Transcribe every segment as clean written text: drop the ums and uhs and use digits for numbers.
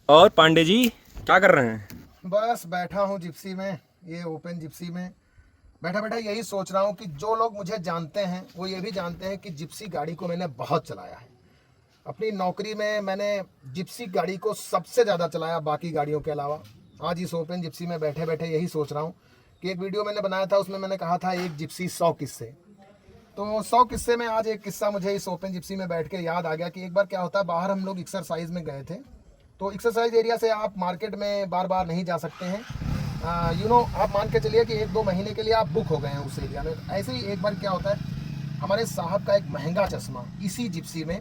और पांडे जी क्या कर रहे हैं? बस बैठा हूँ जिप्सी में, ये ओपन जिप्सी में बैठा बैठा यही सोच रहा हूँ कि जो लोग मुझे जानते हैं वो ये भी जानते हैं कि जिप्सी गाड़ी को मैंने बहुत चलाया है। अपनी नौकरी में मैंने जिप्सी गाड़ी को सबसे ज़्यादा चलाया बाकी गाड़ियों के अलावा। आज इस ओपन जिप्सी में बैठे बैठे यही सोच रहा हूँ कि एक वीडियो मैंने बनाया था, उसमें मैंने कहा था एक जिप्सी 100 किस्से। तो 100 किस्से में आज एक किस्सा मुझे इस ओपन जिप्सी में बैठ के याद आ गया कि एक बार क्या होता है, बाहर हम लोग एक्सरसाइज में गए थे। तो एक्सरसाइज एरिया से आप मार्केट में बार बार नहीं जा सकते हैं। आप मान के चलिए कि 1-2 महीने के लिए आप बुक हो गए हैं उस एरिया में। ऐसे ही एक बार क्या होता है, हमारे साहब का एक महंगा चश्मा इसी जिप्सी में,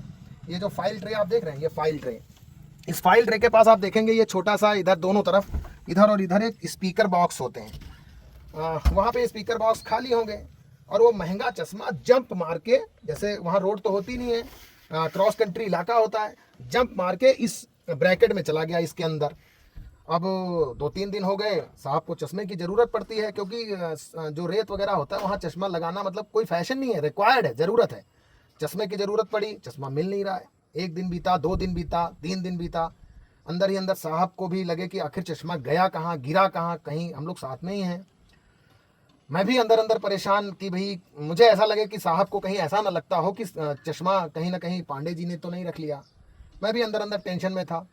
ये जो फाइल ट्रे आप देख रहे हैं, ये फाइल ट्रे, इस फाइल ट्रे के पास आप देखेंगे ये छोटा सा इधर दोनों तरफ, इधर और इधर एक स्पीकर बॉक्स होते हैं। वहाँ पे स्पीकर बॉक्स खाली होंगे और वो महंगा चश्मा जंप मार के, जैसे वहाँ रोड तो होती नहीं है, क्रॉस कंट्री इलाका होता है, जंप मार के इस ब्रैकेट में चला गया इसके अंदर। अब 2-3 दिन हो गए, साहब को चश्मे की ज़रूरत पड़ती है क्योंकि जो रेत वगैरह होता है वहाँ चश्मा लगाना मतलब कोई फैशन नहीं है, रिक्वायर्ड है, ज़रूरत है। चश्मे की ज़रूरत पड़ी, चश्मा मिल नहीं रहा है। 1 दिन बीता, 2 दिन बीता, 3 दिन बीता, अंदर ही अंदर साहब को भी लगे कि आखिर चश्मा गया कहाँ, गिरा कहाँ, कहीं हम लोग साथ में ही हैं। मैं भी अंदर अंदर परेशान कि भाई मुझे ऐसा लगे कि साहब को कहीं ऐसा ना लगता हो कि चश्मा कहीं ना कहीं पांडे जी ने तो नहीं रख लिया। मैं भी अंदर अंदर टेंशन में था।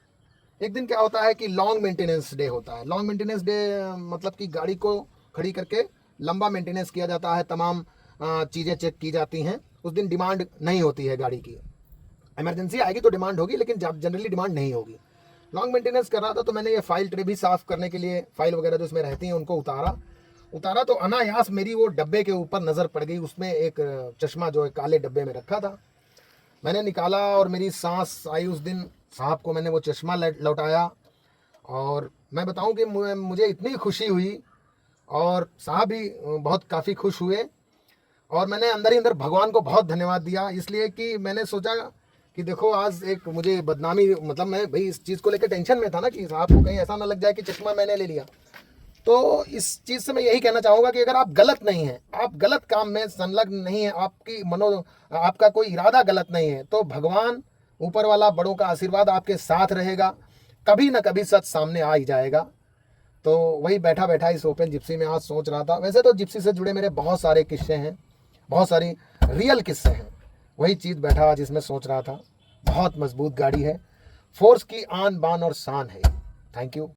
एक दिन क्या होता है कि लॉन्ग मेंटेनेंस डे होता है। लॉन्ग मेंटेनेंस डे मतलब कि गाड़ी को खड़ी करके लंबा मेंटेनेंस किया जाता है, तमाम चीज़ें चेक की जाती हैं। उस दिन डिमांड नहीं होती है गाड़ी की, इमरजेंसी आएगी तो डिमांड होगी, लेकिन जनरली डिमांड नहीं होगी। लॉन्ग मेंटेनेंस कर रहा था तो मैंने ये फाइल ट्रे भी साफ़ करने के लिए फाइल वगैरह जो इसमें रहती हैं उनको उतारा तो अनायास मेरी वो डब्बे के ऊपर नज़र पड़ गई। उसमें एक चश्मा जो है काले डब्बे में रखा था, मैंने निकाला और मेरी सांस आई उस दिन। साहब को मैंने वो चश्मा लौटाया और मैं बताऊं कि मुझे इतनी खुशी हुई और साहब भी बहुत काफ़ी खुश हुए। और मैंने अंदर ही अंदर भगवान को बहुत धन्यवाद दिया, इसलिए कि मैंने सोचा कि देखो आज एक मुझे बदनामी, मतलब मैं भाई इस चीज़ को लेकर टेंशन में था ना कि साहब को कहीं ऐसा ना लग जाए कि चश्मा मैंने ले लिया। तो इस चीज़ से मैं यही कहना चाहूँगा कि अगर आप गलत नहीं हैं, आप गलत काम में संलग्न नहीं है, आपका कोई इरादा गलत नहीं है, तो भगवान ऊपर वाला बड़ों का आशीर्वाद आपके साथ रहेगा, कभी ना कभी सच सामने आ ही जाएगा। तो वही बैठा बैठा इस ओपन जिप्सी में आज सोच रहा था। वैसे तो जिप्सी से जुड़े मेरे बहुत सारे किस्से हैं, बहुत सारी रियल किस्से हैं। वही चीज़ बैठा आज इसमें सोच रहा था। बहुत मजबूत गाड़ी है, फोर्स की आन बान और शान है। Thank you.